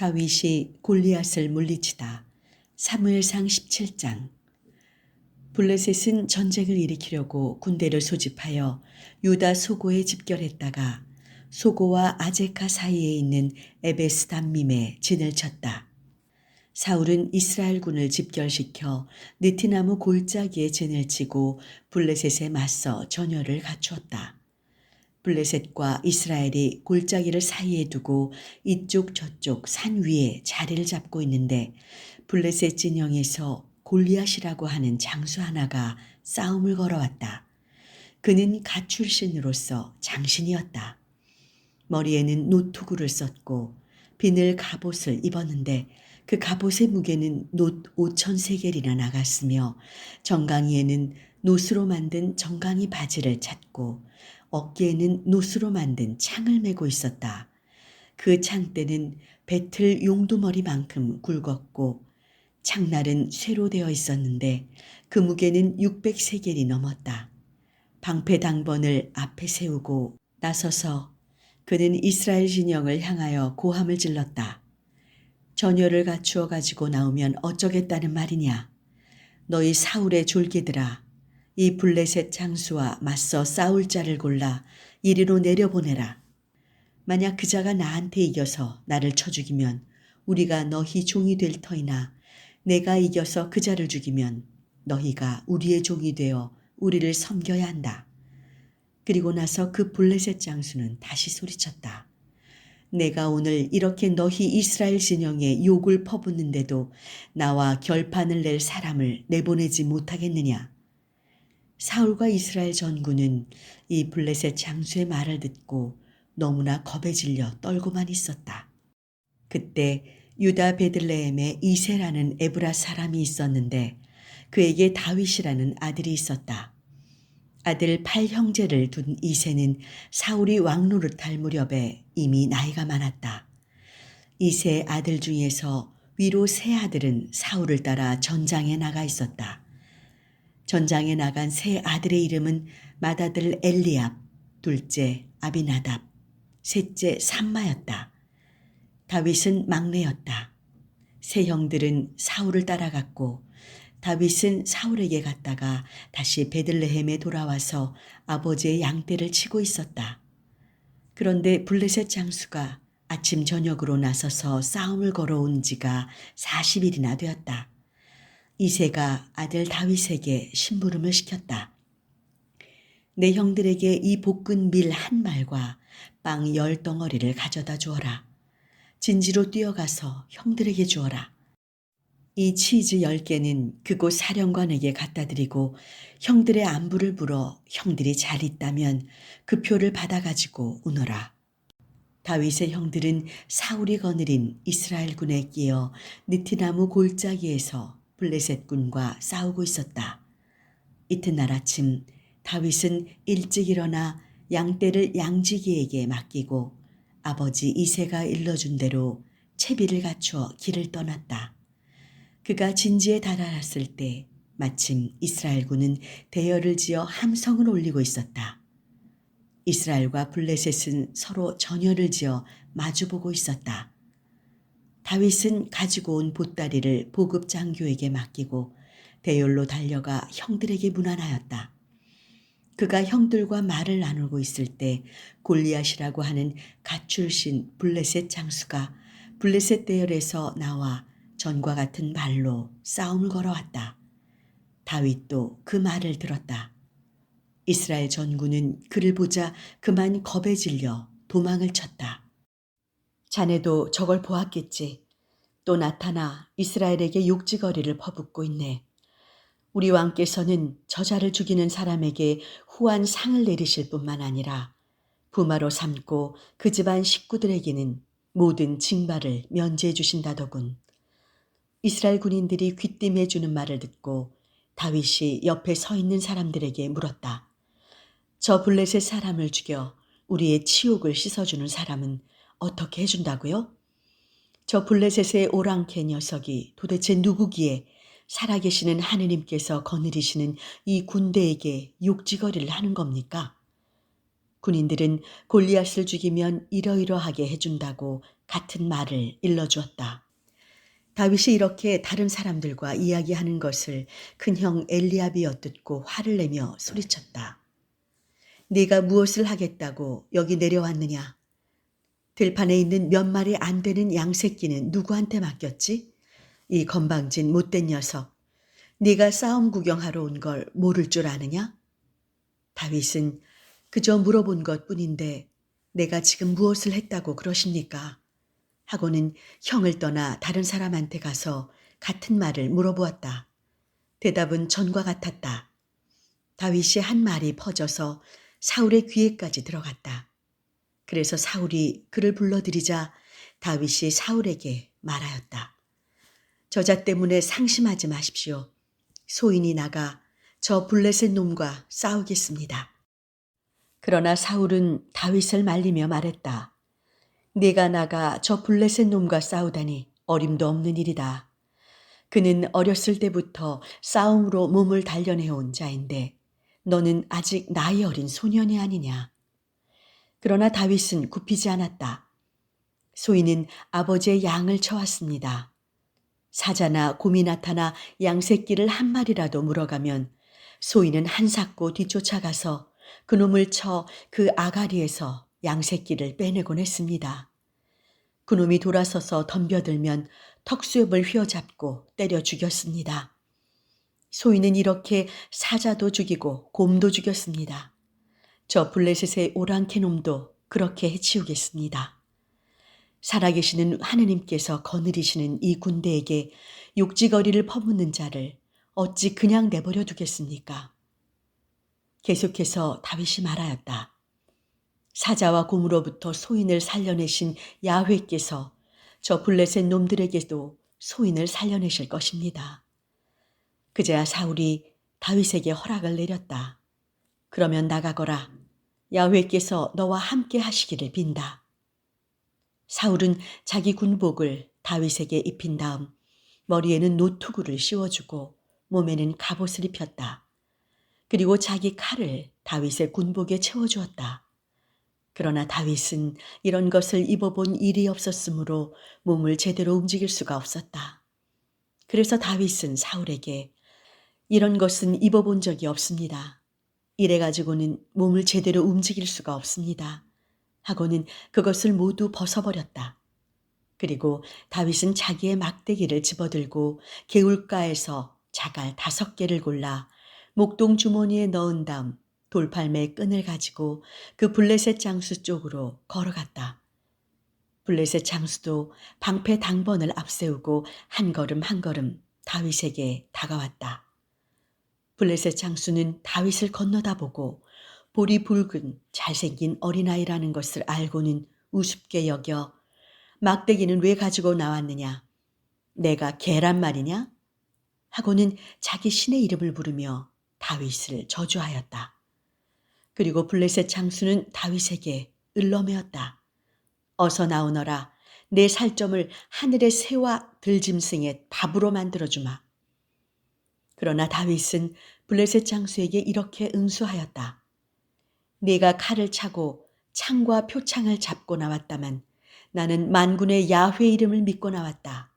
다윗이 골리앗을 물리치다. 사무엘상 17장. 블레셋은 전쟁을 일으키려고 군대를 소집하여 유다 소고에 집결했다가 소고와 아제카 사이에 있는 에베스담밈에 진을 쳤다. 사울은 이스라엘군을 집결시켜 느티나무 골짜기에 진을 치고 블레셋에 맞서 전열을 갖추었다. 블레셋과 이스라엘이 골짜기를 사이에 두고 이쪽 저쪽 산 위에 자리를 잡고 있는데 블레셋 진영에서 골리앗이라고 하는 장수 하나가 싸움을 걸어왔다. 그는 갓 출신으로서 장신이었다. 머리에는 노투구를 썼고 비늘 갑옷을 입었는데 그 갑옷의 무게는 놋 5,000세겔이나 나갔으며 정강이에는 놋으로 만든 정강이 바지를 찼고 어깨에는 놋으로 만든 창을 메고 있었다. 그 창대는 배틀 용두머리만큼 굵었고 창날은 쇠로 되어 있었는데 그 무게는 600세겔이 넘었다. 방패당번을 앞에 세우고 나서서 그는 이스라엘 진영을 향하여 고함을 질렀다. 전열을 갖추어 가지고 나오면 어쩌겠다는 말이냐. 너희 사울의 졸개들아, 이 블레셋 장수와 맞서 싸울 자를 골라 이리로 내려보내라. 만약 그 자가 나한테 이겨서 나를 쳐 죽이면 우리가 너희 종이 될 터이나 내가 이겨서 그 자를 죽이면 너희가 우리의 종이 되어 우리를 섬겨야 한다. 그리고 나서 그 블레셋 장수는 다시 소리쳤다. 내가 오늘 이렇게 너희 이스라엘 진영에 욕을 퍼붓는데도 나와 결판을 낼 사람을 내보내지 못하겠느냐. 사울과 이스라엘 전군은 이 블레셋 장수의 말을 듣고 너무나 겁에 질려 떨고만 있었다. 그때 유다 베들레헴에 이세라는 에브라 사람이 있었는데 그에게 다윗이라는 아들이 있었다. 아들 8형제를 둔 이세는 사울이 왕노릇할 무렵에 이미 나이가 많았다. 이세 아들 중에서 위로 세 아들은 사울을 따라 전장에 나가 있었다. 전장에 나간 세 아들의 이름은 맏아들 엘리압, 둘째 아비나답, 셋째 삼마였다. 다윗은 막내였다. 세 형들은 사울을 따라갔고 다윗은 사울에게 갔다가 다시 베들레헴에 돌아와서 아버지의 양떼를 치고 있었다. 그런데 블레셋 장수가 아침 저녁으로 나서서 싸움을 걸어온 지가 40일이나 되었다. 이새가 아들 다윗에게 심부름을 시켰다. 내 형들에게 이 볶은 밀 한 말과 빵 10덩어리를 가져다 주어라. 진지로 뛰어가서 형들에게 주어라. 이 치즈 10개는 그곳 사령관에게 갖다 드리고 형들의 안부를 물어 형들이 잘 있다면 그 표를 받아가지고 오너라. 다윗의 형들은 사울이 거느린 이스라엘 군에 끼어 느티나무 골짜기에서 블레셋 군과 싸우고 있었다. 이튿날 아침 다윗은 일찍 일어나 양떼를 양지기에게 맡기고 아버지 이새가 일러준 대로 채비를 갖추어 길을 떠났다. 그가 진지에 달아났을 때 마침 이스라엘군은 대열을 지어 함성을 올리고 있었다. 이스라엘과 블레셋은 서로 전열을 지어 마주보고 있었다. 다윗은 가지고 온 보따리를 보급 장교에게 맡기고 대열로 달려가 형들에게 문안하였다. 그가 형들과 말을 나누고 있을 때 골리앗이라고 하는 갓 출신 블레셋 장수가 블레셋 대열에서 나와 전과 같은 말로 싸움을 걸어왔다. 다윗도 그 말을 들었다. 이스라엘 전군은 그를 보자 그만 겁에 질려 도망을 쳤다. 자네도 저걸 보았겠지. 또 나타나 이스라엘에게 욕지거리를 퍼붓고 있네. 우리 왕께서는 저자를 죽이는 사람에게 후한 상을 내리실 뿐만 아니라 부마로 삼고 그 집안 식구들에게는 모든 징벌을 면제해 주신다더군. 이스라엘 군인들이 귀띔해 주는 말을 듣고 다윗이 옆에 서 있는 사람들에게 물었다. 저 블레셋 사람을 죽여 우리의 치욕을 씻어주는 사람은 어떻게 해준다고요? 저 블레셋의 오랑캐 녀석이 도대체 누구기에 살아계시는 하느님께서 거느리시는 이 군대에게 욕지거리를 하는 겁니까? 군인들은 골리앗을 죽이면 이러이러하게 해준다고 같은 말을 일러주었다. 다윗이 이렇게 다른 사람들과 이야기하는 것을 큰형 엘리압이 엿듣고 화를 내며 소리쳤다. 네가 무엇을 하겠다고 여기 내려왔느냐? 들판에 있는 몇 마리 안 되는 양새끼는 누구한테 맡겼지? 이 건방진 못된 녀석. 네가 싸움 구경하러 온 걸 모를 줄 아느냐? 다윗은 그저 물어본 것뿐인데 내가 지금 무엇을 했다고 그러십니까? 하고는 형을 떠나 다른 사람한테 가서 같은 말을 물어보았다. 대답은 전과 같았다. 다윗이 한 말이 퍼져서 사울의 귀에까지 들어갔다. 그래서 사울이 그를 불러들이자 다윗이 사울에게 말하였다. 저자 때문에 상심하지 마십시오. 소인이 나가 저 블레셋 놈과 싸우겠습니다. 그러나 사울은 다윗을 말리며 말했다. 네가 나가 저 블레셋 놈과 싸우다니 어림도 없는 일이다. 그는 어렸을 때부터 싸움으로 몸을 단련해온 자인데 너는 아직 나이 어린 소년이 아니냐. 그러나 다윗은 굽히지 않았다. 소인은 아버지의 양을 쳐왔습니다. 사자나 곰이 나타나 양새끼를 한 마리라도 물어가면 소인은 한사코 뒤쫓아가서 그놈을 쳐 그 아가리에서 양새끼를 빼내곤 했습니다. 그놈이 돌아서서 덤벼들면 턱수염을 휘어잡고 때려 죽였습니다. 소인은 이렇게 사자도 죽이고 곰도 죽였습니다. 저 블레셋의 오랑캐 놈도 그렇게 해치우겠습니다. 살아계시는 하느님께서 거느리시는 이 군대에게 욕지거리를 퍼붓는 자를 어찌 그냥 내버려 두겠습니까? 계속해서 다윗이 말하였다. 사자와 곰으로부터 소인을 살려내신 야훼께서 저 블레셋 놈들에게도 소인을 살려내실 것입니다. 그제야 사울이 다윗에게 허락을 내렸다. 그러면 나가거라. 야훼께서 너와 함께 하시기를 빈다. 사울은 자기 군복을 다윗에게 입힌 다음 머리에는 노투구를 씌워주고 몸에는 갑옷을 입혔다. 그리고 자기 칼을 다윗의 군복에 채워주었다. 그러나 다윗은 이런 것을 입어본 일이 없었으므로 몸을 제대로 움직일 수가 없었다. 그래서 다윗은 사울에게 이런 것은 입어본 적이 없습니다. 이래가지고는 몸을 제대로 움직일 수가 없습니다. 하고는 그것을 모두 벗어버렸다. 그리고 다윗은 자기의 막대기를 집어들고 개울가에서 자갈 5개를 골라 목동 주머니에 넣은 다음 돌팔매의 끈을 가지고 그 블레셋 장수 쪽으로 걸어갔다. 블레셋 장수도 방패 당번을 앞세우고 한 걸음 한 걸음 다윗에게 다가왔다. 블레셋 장수는 다윗을 건너다 보고 볼이 붉은 잘생긴 어린아이라는 것을 알고는 우습게 여겨 막대기는 왜 가지고 나왔느냐? 내가 개란 말이냐? 하고는 자기 신의 이름을 부르며 다윗을 저주하였다. 그리고 블레셋 장수는 다윗에게 을러매었다. 어서 나오너라. 내 살점을 하늘의 새와 들짐승의 밥으로 만들어주마. 그러나 다윗은 블레셋 장수에게 이렇게 응수하였다. 네가 칼을 차고 창과 표창을 잡고 나왔다만 나는 만군의 야훼 이름을 믿고 나왔다.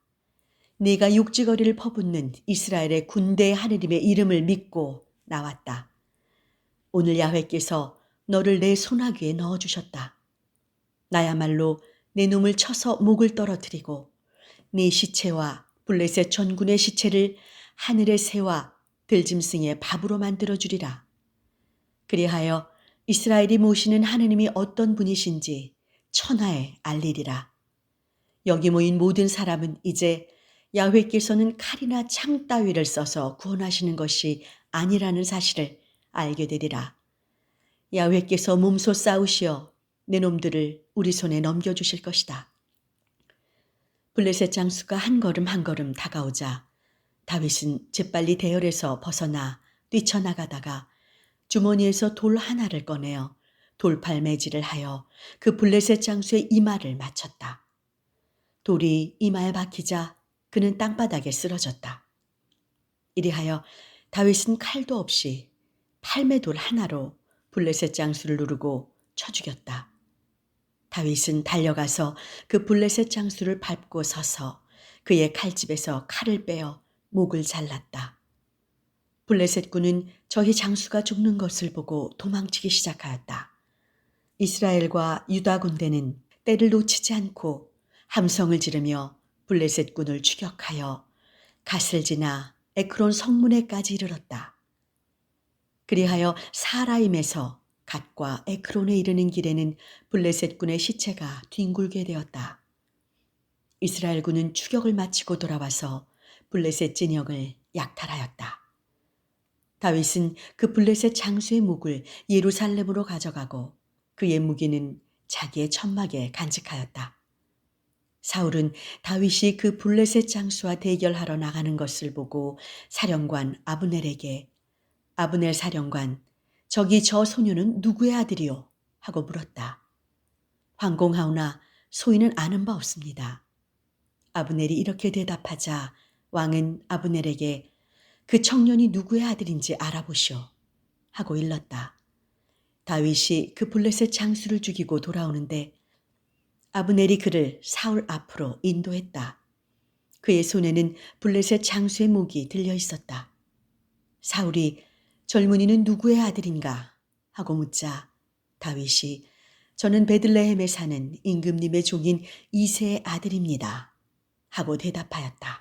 네가 육지거리를 퍼붓는 이스라엘의 군대의 하느님의 이름을 믿고 나왔다. 오늘 야훼께서 너를 내 손아귀에 넣어주셨다. 나야말로 내 놈을 쳐서 목을 떨어뜨리고 네 시체와 블레셋 전군의 시체를 하늘의 새와 들짐승의 밥으로 만들어주리라. 그리하여 이스라엘이 모시는 하느님이 어떤 분이신지 천하에 알리리라. 여기 모인 모든 사람은 이제 야훼께서는 칼이나 창 따위를 써서 구원하시는 것이 아니라는 사실을 알게 되리라. 야훼께서 몸소 싸우시어 내 놈들을 우리 손에 넘겨주실 것이다. 블레셋 장수가 한 걸음 한 걸음 다가오자 다윗은 재빨리 대열에서 벗어나 뛰쳐나가다가 주머니에서 돌 하나를 꺼내어 돌팔매질을 하여 그 블레셋 장수의 이마를 맞췄다. 돌이 이마에 박히자 그는 땅바닥에 쓰러졌다. 이리하여 다윗은 칼도 없이 팔매돌 하나로 블레셋 장수를 누르고 쳐 죽였다. 다윗은 달려가서 그 블레셋 장수를 밟고 서서 그의 칼집에서 칼을 빼어 목을 잘랐다. 블레셋 군은 저희 장수가 죽는 것을 보고 도망치기 시작하였다. 이스라엘과 유다 군대는 때를 놓치지 않고 함성을 지르며 블레셋 군을 추격하여 갓을 지나 에크론 성문에까지 이르렀다. 그리하여 사라임에서 갓과 에크론에 이르는 길에는 블레셋 군의 시체가 뒹굴게 되었다. 이스라엘 군은 추격을 마치고 돌아와서 블레셋 진영을 약탈하였다. 다윗은 그 블레셋 장수의 목을 예루살렘으로 가져가고 그의 무기는 자기의 천막에 간직하였다. 사울은 다윗이 그 블레셋 장수와 대결하러 나가는 것을 보고 사령관 아브넬에게 아브넬 사령관, 저기 저 소녀는 누구의 아들이요? 하고 물었다. 황공하오나 소인은 아는 바 없습니다. 아브넬이 이렇게 대답하자 왕은 아브넬에게 그 청년이 누구의 아들인지 알아보시오 하고 일렀다. 다윗이 그 블레셋 장수를 죽이고 돌아오는데 아브넬이 그를 사울 앞으로 인도했다. 그의 손에는 블레셋 장수의 목이 들려 있었다. 사울이 젊은이는 누구의 아들인가 하고 묻자 다윗이 저는 베들레헴에 사는 임금님의 종인 이새의 아들입니다 하고 대답하였다.